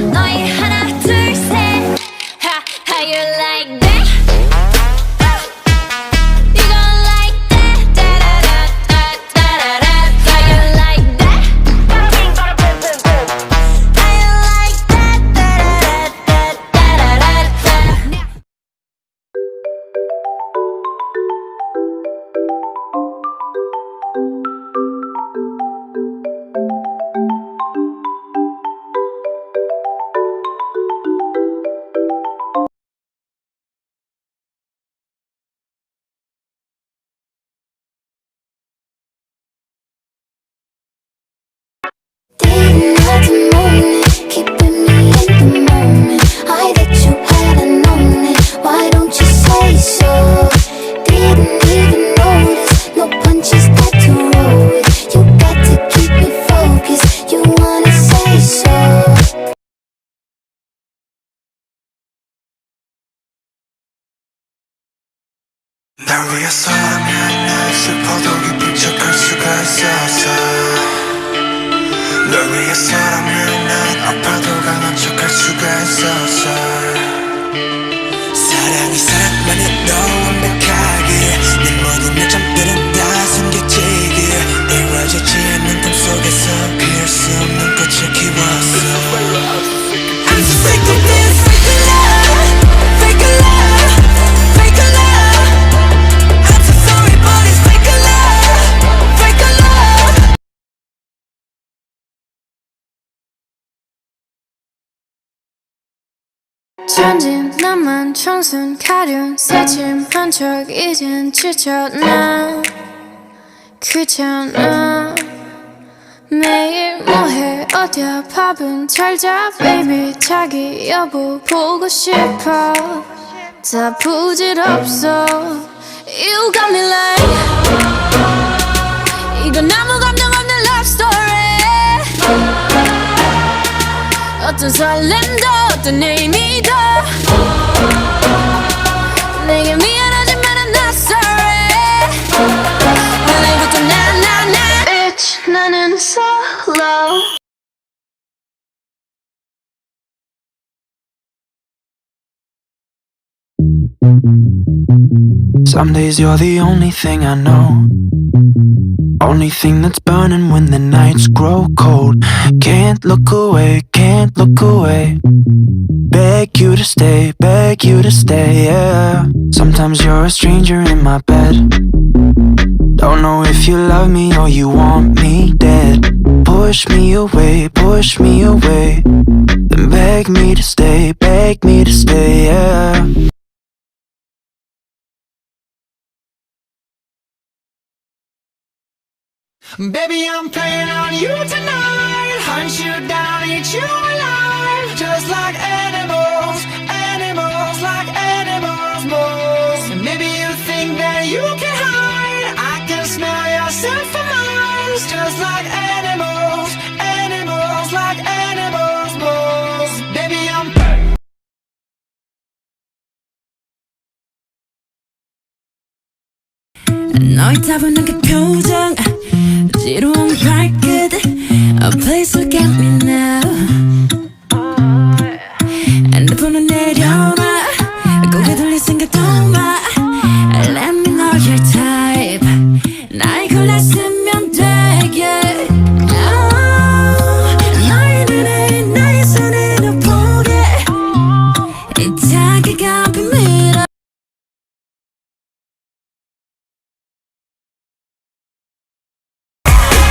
너의 하나 둘 셋 how you like that? You gon' like that? Da-da-da-da-da-da-da. How you like that? How you like that? Da-da-da-da-da-da-da. Keeping me in the moment. I that you hadn't known it. Why don't you say so? Didn't even notice. No punches that to roll with. You got to keep me focused. You wanna say so? 날 위해서라면 난 슬퍼도 기쁜 척할 수가 있었어. 널 위해서라면 난 아파도 강한 척할 수가 있었어. 사랑이 사랑만으로 완벽하게 내 모든 요점들은 다 숨겨지게 이루어지지 않는 꿈 속에서 피할 수 없는 꽃을 키웠어. I'm so sick of this fake love, fake love, fake love. I'm so sorry but it's fake love, fake love. 천진 나만 청순 가련 새침한 척 이젠 지쳤나 귀찮아 매일 뭐해 어디야 밥은 잘자 baby 자기 여보 보고 싶어 다 부질없어 You got me like 이건 아무 감정 없는 love story 어떤 설렘도 어떤 의미도 내게 미안하지만 I'm not sorry 오늘부터 나 Bitch 나는 solo Some days you're the only thing I know. Only thing that's burning when the nights grow cold. Can't look away, can't look away. Beg you to stay, yeah. Sometimes you're a stranger in my bed. Don't know if you love me or you want me dead. Push me away, then beg me to stay, yeah. Baby, I'm playing on you tonight. Hunt you down, eat you alive. Just like animals, animals, like animals, moles. And maybe you think that you can hide. I can smell yourself for miles. Just like animals, animals, like animals, moles. Baby, I'm 너의 따분한 그 표정 지루한 발끝 A place to get me now 핸드폰을 내려놔 고개 돌릴 생각도 마 Let me know your type 날 골랐으면 되게 너의 눈에 나의 손으로 보게 이 자기가 비밀어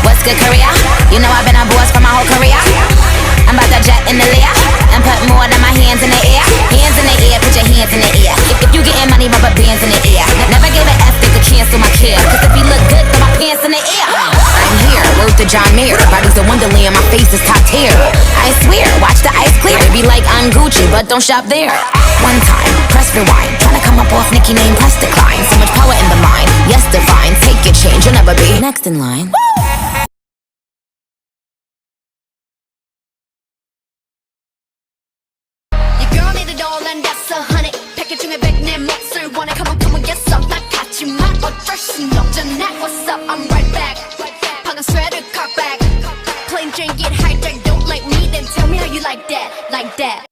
What's good, Korea? You know I've been on boards for my whole career. I'm about to jet in the Lear and put more than my hands in the air. Hands in the air, put your hands in the air. If you getting money, rubber bands in the air. Never gave an F, they could cancel my care. Cause if you look good, throw my pants in the air. I'm here, word to John Mayer. Body's a wonderland, my face is top tier. I swear, watch the ice clear. They be like I'm Gucci, but don't shop there. One time, press rewind. Tryna come up off Nicki name, press decline. So much power in the mind, yes divine. Take your change, you'll never be next in line. What's up? I'm right back. 방금 sweater cock back. Plain Jane get hijacked. Don't like me, then Tell me how you like that, like that.